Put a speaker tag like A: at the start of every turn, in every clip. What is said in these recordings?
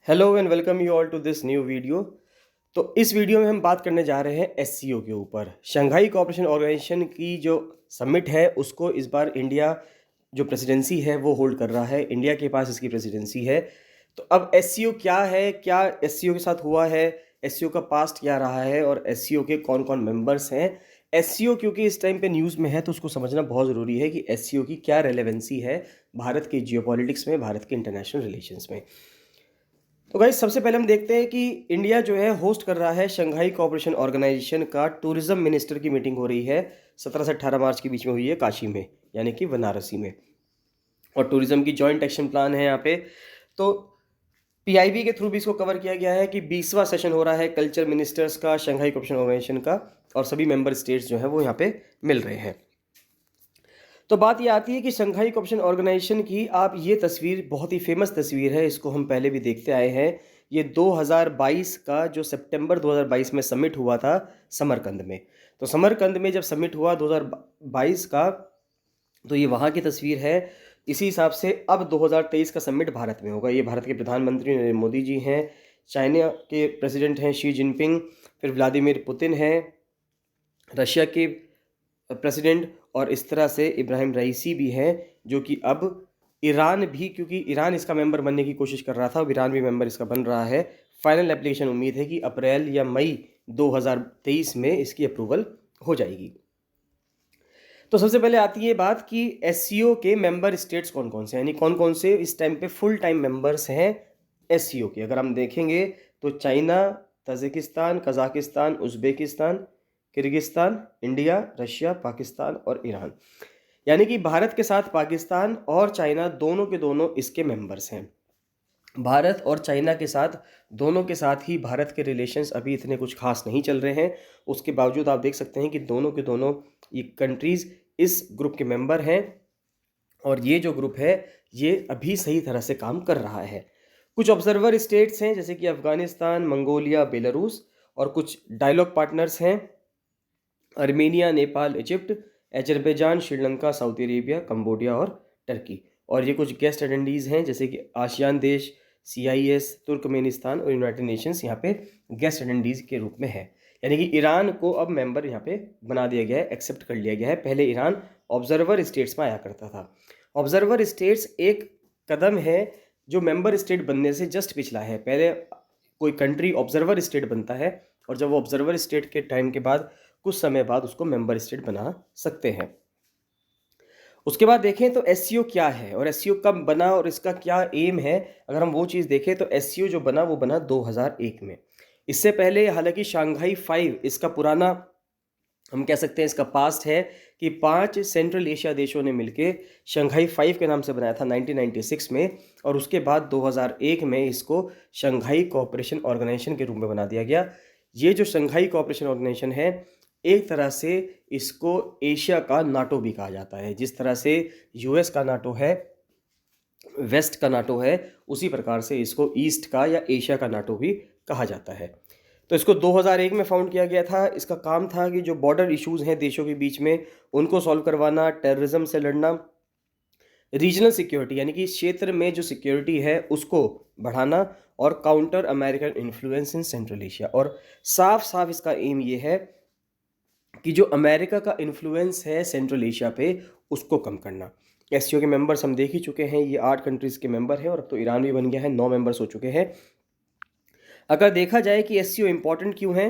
A: Hello and welcome you all to this new video. तो इस video में हम बात करने जा रहे हैं एससीओ के ऊपर। शंघाई कोऑपरेशन ऑर्गेनाइजेशन की जो समिट है उसको इस बार इंडिया जो प्रेसिडेंसी है वो होल्ड कर रहा है। इंडिया के पास इसकी प्रेसिडेंसी है। तो अब एससीओ क्या है, क्या एससीओ के साथ हुआ है, एससीओ का पास्ट क्या रहा है और एससीओ के कौन कौन मेंबर्स हैं। एससीओ क्योंकि इस टाइम पे न्यूज़ में है तो उसको समझना बहुत ज़रूरी है कि एससीओ की क्या रेलेवेंसी है भारत के जियोपॉलिटिक्स में, भारत के इंटरनेशनल रिलेशंस में। तो गाइस सबसे पहले हम देखते हैं कि इंडिया जो है होस्ट कर रहा है शंघाई कोऑपरेशन ऑर्गेनाइजेशन का। टूरिज्म मिनिस्टर की मीटिंग हो रही है 17 से 18 मार्च के बीच में हुई है काशी में, यानी कि बनारसी में। और टूरिज्म की जॉइंट एक्शन प्लान है यहाँ पे। तो पीआईबी के थ्रू भी इसको कवर किया गया है कि 20वां सेशन हो रहा है कल्चर मिनिस्टर्स का शंघाई कोऑपरेशन ऑर्गेनाइजेशन का, और सभी मेंबर स्टेट्स जो है वो यहाँ पे मिल रहे हैं। तो बात ये आती है कि शंघाई कोऑपरेशन ऑर्गेनाइजेशन की आप ये तस्वीर बहुत ही फेमस तस्वीर है, इसको हम पहले भी देखते आए हैं। ये 2022 का जो सितंबर 2022 में समिट हुआ था समरकंद में। तो समरकंद में जब समिट हुआ 2022 का, तो ये वहाँ की तस्वीर है। इसी हिसाब से अब 2023 का समिट भारत में होगा। ये भारत के प्रधानमंत्री नरेंद्र मोदी जी हैं, चाइना के प्रेसिडेंट हैं शी जिनपिंग, फिर व्लादिमीर पुतिन हैं, रशिया के प्रेसिडेंट, और इस तरह से इब्राहिम रईसी भी हैं, जो कि अब ईरान भी, क्योंकि ईरान इसका मेंबर बनने की कोशिश कर रहा था, अब ईरान भी मेंबर इसका बन रहा है। फाइनल एप्लीकेशन उम्मीद है कि अप्रैल या मई 2023 में इसकी अप्रूवल हो जाएगी। तो सबसे पहले आती है बात कि एससीओ के मेंबर स्टेट्स कौन कौन से हैं, यानी कौन कौन से इस टाइम पे फुल टाइम मेंबर्स हैं एससीओ के। अगर हम देखेंगे तो China, Tajikistan, Kazakhstan, Uzbekistan, Kyrgyzstan, India, Russia, Pakistan और ईरान। यानी कि भारत के साथ पाकिस्तान और चाइना दोनों के दोनों इसके मेंबर्स हैं। भारत और चाइना के साथ, दोनों के साथ ही भारत के रिलेशंस अभी इतने कुछ खास नहीं चल रहे हैं। उसके बावजूद आप देख सकते हैं कि दोनों के दोनों ये कंट्रीज़ इस ग्रुप के मेंबर हैं, और ये जो ग्रुप है ये अभी सही तरह से काम कर रहा है। कुछ ऑब्जर्वर स्टेट्स हैं जैसे कि अफ़गानिस्तान, मंगोलिया, बेलारूस, और कुछ डायलॉग पार्टनर्स हैं Armenia, Nepal, Egypt, Azerbaijan, Sri Lanka, Saudi Arabia, Cambodia और टर्की। और ये कुछ गेस्ट अटेंडीज़ हैं जैसे कि आसियान देश, CIS, तुर्कमेनिस्तान और यूनाइटेड नेशंस यहाँ पे गेस्ट अटेंडीज़ के रूप में है। यानी कि ईरान को अब मेंबर यहाँ पे बना दिया गया है, एक्सेप्ट कर लिया गया है। पहले ईरान ऑब्जर्वर स्टेट्स में आया करता था। ऑब्जर्वर स्टेट्स एक कदम है जो मेंबर स्टेट बनने से जस्ट पिछला है। पहले कोई कंट्री ऑब्जर्वर स्टेट बनता है, और जब वो ऑब्जर्वर स्टेट के टाइम के बाद कुछ समय बाद उसको मेंबर स्टेट बना सकते हैं। उसके बाद देखें तो एससीओ क्या है और एससीओ कब बना और इसका क्या एम है। अगर हम वो चीज़ देखें तो एससीओ जो बना वो बना 2001 में। इससे पहले हालांकि शंघाई 5 इसका पुराना, हम कह सकते हैं इसका पास्ट है, कि 5 सेंट्रल एशिया देशों ने मिलकर शंघाई 5 के नाम से बनाया था 1996 में, और उसके बाद 2001 में इसको शंघाई कोऑपरेशन ऑर्गेनाइजेशन के रूप में बना दिया गया। ये जो शंघाई कोऑपरेशन ऑर्गेनाइजेशन है, एक तरह से इसको एशिया का नाटो भी कहा जाता है। जिस तरह से यूएस का नाटो है, वेस्ट का नाटो है, उसी प्रकार से इसको ईस्ट का या एशिया का नाटो भी कहा जाता है। तो इसको 2001 में फाउंड किया गया था। इसका काम था कि जो बॉर्डर इश्यूज़ हैं देशों के बीच में उनको सॉल्व करवाना, टेररिज्म से लड़ना, रीजनल सिक्योरिटी यानी कि क्षेत्र में जो सिक्योरिटी है उसको बढ़ाना, और counter American influence in central Asia. और साफ साफ इसका एम ये है कि जो अमेरिका का इन्फ्लुएंस है सेंट्रल एशिया पे उसको कम करना। एससीओ के मेंबर्स हम देख ही चुके हैं, ये 8 कंट्रीज़ के मेंबर हैं, और अब तो ईरान भी बन गया है, 9 मेंबर्स हो चुके हैं। अगर देखा जाए कि एससीओ इंपॉर्टेंट क्यों है,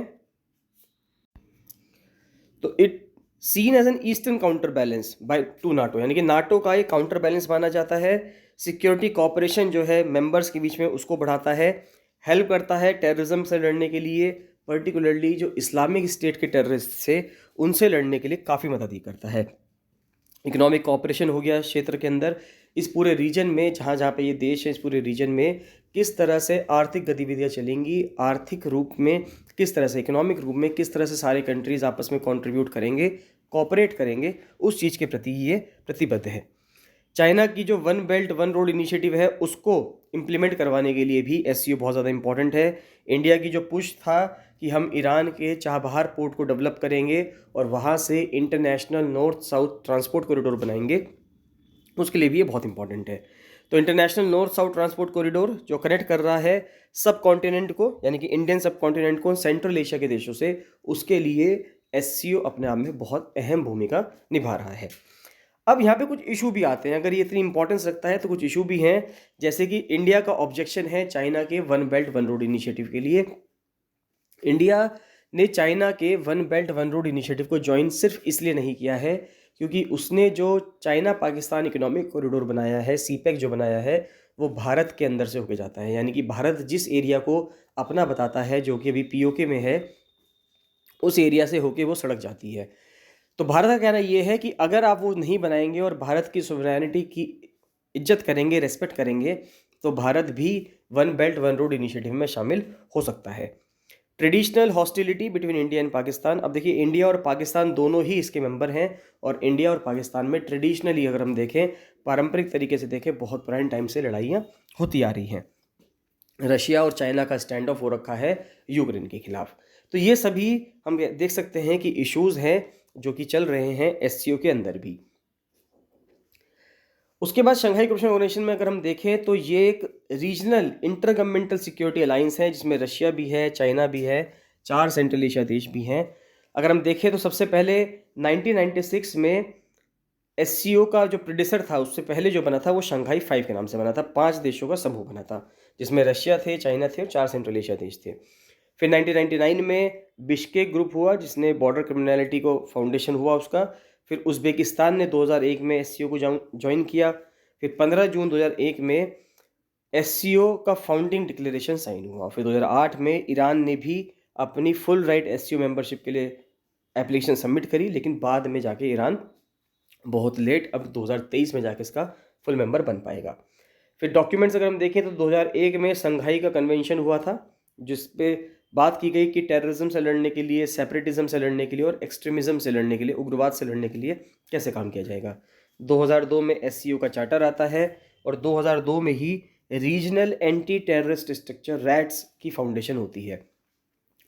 A: तो it seen as an eastern counter balance by to NATO, यानी कि नाटो का एक काउंटर बैलेंस माना जाता है। सिक्योरिटी कॉपरेशन जो है मेंबर्स के बीच में उसको बढ़ाता है, हेल्प करता है टेररिज्म से लड़ने के लिए, पर्टिकुलरली जो इस्लामिक स्टेट के टेररिस्ट से उनसे लड़ने के लिए काफ़ी मदद ही करता है। इकोनॉमिक कॉपरेशन हो गया क्षेत्र के अंदर, इस पूरे रीजन में जहाँ जहाँ पे ये देश है, इस पूरे रीजन में किस तरह से आर्थिक गतिविधियाँ चलेंगी, आर्थिक रूप में किस तरह से, इकोनॉमिक रूप में किस तरह से सारे कंट्रीज़ आपस में कंट्रीब्यूट करेंगे, कोऑपरेट करेंगे, उस चीज़ के प्रति ये प्रतिबद्ध है। चाइना की जो one belt one road initiative है उसको इम्प्लीमेंट करवाने के लिए भी एससीओ बहुत ज़्यादा इंपॉर्टेंट है। इंडिया की जो पुश था कि हम ईरान के चाबहार पोर्ट को डेवलप करेंगे और वहाँ से international north south transport corridor बनाएंगे, उसके लिए भी ये बहुत इंपॉर्टेंट है। तो international north south transport corridor जो कनेक्ट कर रहा है सब कॉन्टिनेंट को, यानी कि इंडियन सब कॉन्टिनेंट को सेंट्रल एशिया के देशों से, उसके लिए एससीओ अपने आप में बहुत अहम भूमिका निभा रहा है। अब यहाँ पे कुछ इशू भी आते हैं, अगर ये इतनी इंपॉर्टेंस रखता है तो कुछ इशू भी हैं, जैसे कि इंडिया का ऑब्जेक्शन है चाइना के one belt one road initiative के लिए। इंडिया ने चाइना के one belt one road initiative को ज्वाइन सिर्फ इसलिए नहीं किया है क्योंकि उसने जो चाइना पाकिस्तान इकोनॉमिक कॉरिडोर बनाया है, सीपेक जो बनाया है, वो भारत के अंदर से होके जाता है, यानी कि भारत जिस एरिया को अपना बताता है जो कि अभी पीओके में है, उस एरिया से होके वो सड़क जाती है। तो भारत का कहना ये है कि अगर आप वो नहीं बनाएंगे और भारत की सोवरेनिटी की इज्जत करेंगे, रेस्पेक्ट करेंगे, तो भारत भी one belt one road initiative में शामिल हो सकता है। Traditional hostility between India and Pakistan, अब देखिए इंडिया और पाकिस्तान दोनों ही इसके मेंबर हैं, और इंडिया और पाकिस्तान में ट्रेडिशनली अगर हम देखें, पारंपरिक तरीके से देखें, बहुत पुराने टाइम से लड़ाइयाँ होती आ रही हैं। रशिया और चाइना का स्टैंड ऑफ हो रखा है यूक्रेन के खिलाफ। तो ये सभी हम देख सकते हैं कि इश्यूज हैं जो कि चल रहे हैं एससीओ के अंदर भी। उसके बाद शंघाई कोऑपरेशन ऑर्गेनाइजेशन में अगर हम देखें तो ये एक regional inter governmental security alliance है जिसमें रशिया भी है, चाइना भी है, 4 सेंट्रल एशिया देश भी हैं। अगर हम देखें तो सबसे पहले 1996 में एससीओ का जो प्रेडिसर था, उससे पहले जो बना था वो शंघाई 5 के नाम से बना था, 5 देशों का समूह बना था जिसमें रशिया थे, चाइना थे और 4 सेंट्रल एशिया देश थे। फिर 1999 में बिश्केक ग्रुप हुआ जिसने बॉर्डर क्रिमिनलिटी को फाउंडेशन हुआ उसका। फिर उज़्बेकिस्तान ने 2001 में एससीओ को ज्वाइन किया। फिर 15 जून 2001 में एससीओ का फाउंडिंग डिक्लेरेशन साइन हुआ। फिर 2008 में ईरान ने भी अपनी फुल राइट एससीओ मेंबरशिप के लिए एप्लीकेशन सबमिट करी, लेकिन बाद में जाके ईरान बहुत लेट, अब 2023 में जाके इसका फुल मेंबर बन पाएगा। फिर डॉक्यूमेंट्स अगर हम देखें तो 2001 में संघाई का कन्वेंशन हुआ था जिस पे बात की गई कि टेररिज्म से लड़ने के लिए, सेपरेटिज्म से लड़ने के लिए और एक्सट्रीमिज्म से लड़ने के लिए, उग्रवाद से लड़ने के लिए कैसे काम किया जाएगा। 2002 में एससीओ का चार्टर आता है और 2002 में ही regional anti terrorist structure RATS की फाउंडेशन होती है।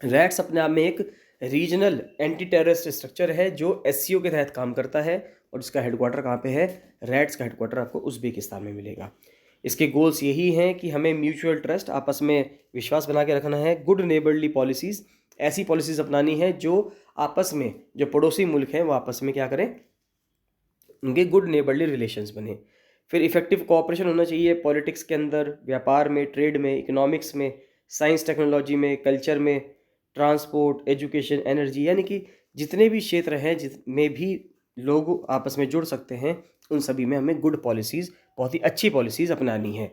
A: रैट्स अपने आप में एक रीजनल एंटी टेररिस्ट स्ट्रक्चर है जो एससीओ के तहत काम करता है और इसका हेडक्वार्टर कहाँ पे है? रैट्स का हेडक्वार्टर आपको उज़्बेकिस्तान में मिलेगा। इसके गोल्स यही हैं कि हमें म्यूचुअल ट्रस्ट, आपस में विश्वास बना के रखना है, गुड नेबरली पॉलिसीज़, ऐसी पॉलिसीज़ अपनानी है जो आपस में, जो पड़ोसी मुल्क हैं वो आपस में क्या करें, उनके गुड नेबरली रिलेशंस बने। फिर इफेक्टिव कोऑपरेशन होना चाहिए पॉलिटिक्स के अंदर, व्यापार में, ट्रेड में, इकोनॉमिक्स में, साइंस टेक्नोलॉजी में, कल्चर में, ट्रांसपोर्ट, एजुकेशन, एनर्जी, यानी कि जितने भी क्षेत्र हैं जिसमें भी लोग आपस में जुड़ सकते हैं, उन सभी में हमें गुड पॉलिसीज़, बहुत ही अच्छी पॉलिसीज़ अपनानी है।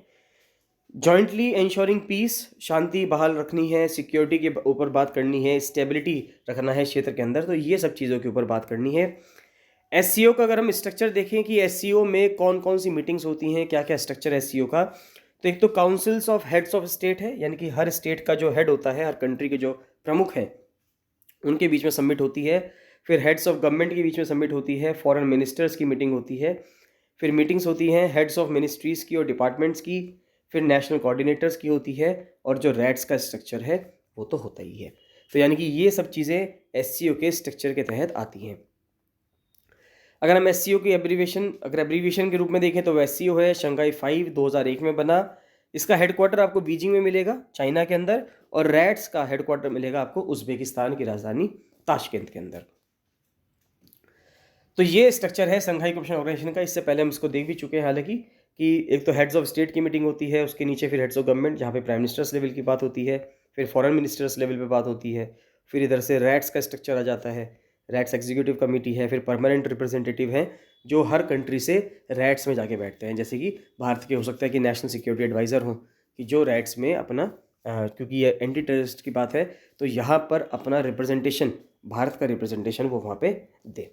A: जॉइंटली इंश्योरिंग पीस, शांति बहाल रखनी है, सिक्योरिटी के ऊपर बात करनी है, स्टेबिलिटी रखना है क्षेत्र के अंदर, तो ये सब चीज़ों के ऊपर बात करनी है। एससीओ का अगर हम स्ट्रक्चर देखें कि एससीओ में कौन कौन सी मीटिंग्स होती हैं, क्या क्या स्ट्रक्चर है एससीओ का, तो एक तो councils of heads of state है, यानी कि हर स्टेट का जो हेड होता है, हर कंट्री के जो प्रमुख हैं उनके बीच में सबमिट होती है। फिर हेड्स ऑफ गवर्नमेंट के बीच में सबमिट होती है, फॉरेन मिनिस्टर्स की मीटिंग होती है। फिर मीटिंग्स होती हैं हेड्स ऑफ मिनिस्ट्रीज़ की और डिपार्टमेंट्स की, फिर नेशनल कोऑर्डिनेटर्स की होती है, और जो रैट्स का स्ट्रक्चर है वो तो होता ही है। तो यानी कि ये सब चीज़ें एससीओ के स्ट्रक्चर के तहत आती हैं। अगर हम एससीओ की एब्रीविएशन के रूप में देखें तो एससीओ है शंघाई 5, 2001 में बना। इसका हेडक्वार्टर आपको बीजिंग में मिलेगा, चाइना के अंदर, और रैट्स का हेडक्वार्टर मिलेगा आपको उज़्बेकिस्तान की राजधानी ताशकेंत के अंदर। तो ये स्ट्रक्चर है शंघाई कोऑपरेशन ऑर्गेनाइजेशन का। इससे पहले हम इसको देख भी चुके हैं हालांकि, कि एक तो हेड्स ऑफ स्टेट की मीटिंग होती है, उसके नीचे फिर हेड्स ऑफ गवर्नमेंट जहाँ पे प्राइम मिनिस्टर्स लेवल की बात होती है, फिर फॉरेन मिनिस्टर्स लेवल पे बात होती है, फिर इधर से रैट्स का स्ट्रक्चर आ जाता है, रैट्स एग्जीक्यूटिव कमेटी है, फिर परमानेंट रिप्रेजेंटेटिव हैं जो हर कंट्री से रैट्स में जाके बैठते हैं। जैसे कि भारत के हो सकता है कि नेशनल सिक्योरिटी एडवाइज़र हों, कि जो रैट्स में अपना क्योंकि ये एंटी टेररिस्ट की बात है तो यहाँ पर अपना रिप्रेजेंटेशन, भारत का रिप्रेजेंटेशन वो वहाँ पे दे।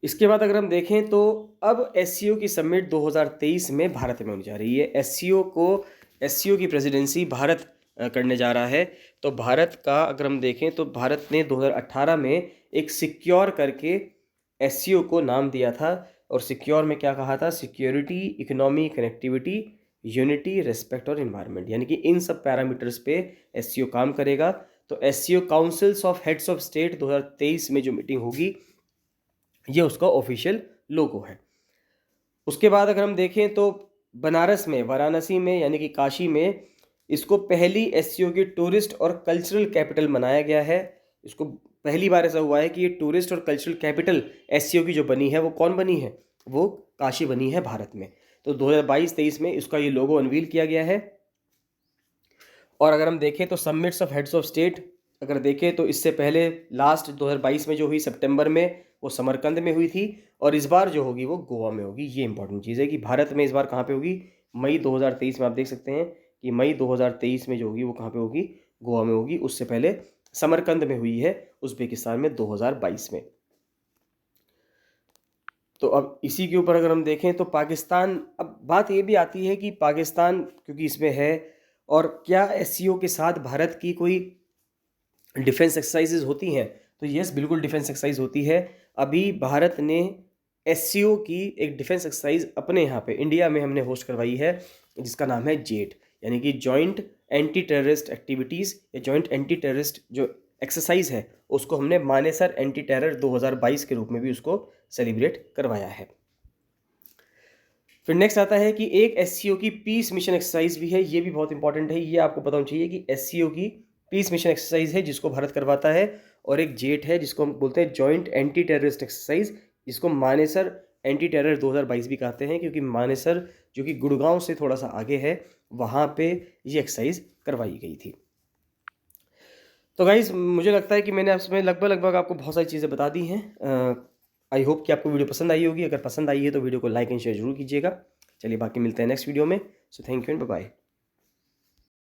A: इसके बाद अगर हम देखें तो अब एससीओ की समिट 2023 में भारत में होने जा रही है। एससीओ की प्रेसिडेंसी भारत करने जा रहा है। तो भारत का अगर हम देखें तो भारत ने 2018 में एक सिक्योर करके एससीओ को नाम दिया था, और सिक्योर में क्या कहा था? Security, economy, connectivity, unity, respect और इन्वायरमेंट, यानी कि इन सब पैरामीटर्स पे एससीओ काम करेगा। तो SCO councils of heads of state 2023 में जो मीटिंग होगी, ये उसका ऑफिशियल लोगो है। उसके बाद अगर हम देखें तो बनारस में, वाराणसी में यानी कि काशी में इसको पहली एससीओ की टूरिस्ट और कल्चरल कैपिटल बनाया गया है। इसको पहली बार ऐसा हुआ है कि ये टूरिस्ट और कल्चरल कैपिटल एससीओ की जो बनी है वो कौन बनी है, वो काशी बनी है भारत में। तो 2022-23 में इसका ये लोगो अनवील किया गया है। और अगर हम देखें तो summits of heads of state अगर देखें तो इससे पहले लास्ट 2022 में जो हुई सितंबर में, वो समरकंद में हुई थी, और इस बार जो होगी वो गोवा में होगी। ये इंपॉर्टेंट चीज़ है कि भारत में इस बार कहाँ पे होगी, मई 2023 में। आप देख सकते हैं कि मई 2023 में जो होगी वो कहाँ पे होगी, गोवा में होगी। उससे पहले समरकंद में हुई है उज्बेकिस्तान में 2022 में। तो अब इसी के ऊपर अगर हम देखें तो पाकिस्तान, अब बात ये भी आती है कि पाकिस्तान क्योंकि इसमें है, और क्या एससीओ के साथ भारत की कोई डिफेंस एक्सरसाइजेज होती हैं, तो यस बिल्कुल डिफेंस एक्सरसाइज होती है। अभी भारत ने एससीओ की एक डिफेंस एक्सरसाइज अपने यहाँ पे इंडिया में हमने होस्ट करवाई है, जिसका नाम है जेट, यानी कि जॉइंट एंटी टेररिस्ट एक्टिविटीज़ या जॉइंट एंटी टेररिस्ट जो एक्सरसाइज है उसको हमने मानेसर एंटी टेरर 2022 के रूप में भी उसको सेलिब्रेट करवाया है। फिर नेक्स्ट आता है कि एक एससीओ की पीस मिशन एक्सरसाइज भी है। ये भी बहुत इंपॉर्टेंट है, ये आपको पता होना चाहिए कि एससीओ की पीस मिशन एक्सरसाइज है जिसको भारत करवाता है, और एक जेट है जिसको हम बोलते हैं जॉइंट एंटी टेररिस्ट एक्सरसाइज, जिसको मानेसर एंटी टेरर 2022 भी कहते हैं, क्योंकि मानेसर जो कि गुड़गांव से थोड़ा सा आगे है वहाँ पे ये एक्सरसाइज करवाई गई थी। तो गाइज मुझे लगता है कि मैंने उसमें लगभग आपको बहुत सारी चीज़ें बता दी हैं। आई होप कि आपको वीडियो पसंद आई होगी। अगर पसंद आई है तो वीडियो को लाइक एंड शेयर जरूर कीजिएगा। चलिए बाकी मिलते हैं नेक्स्ट वीडियो में। So thank you and bye bye.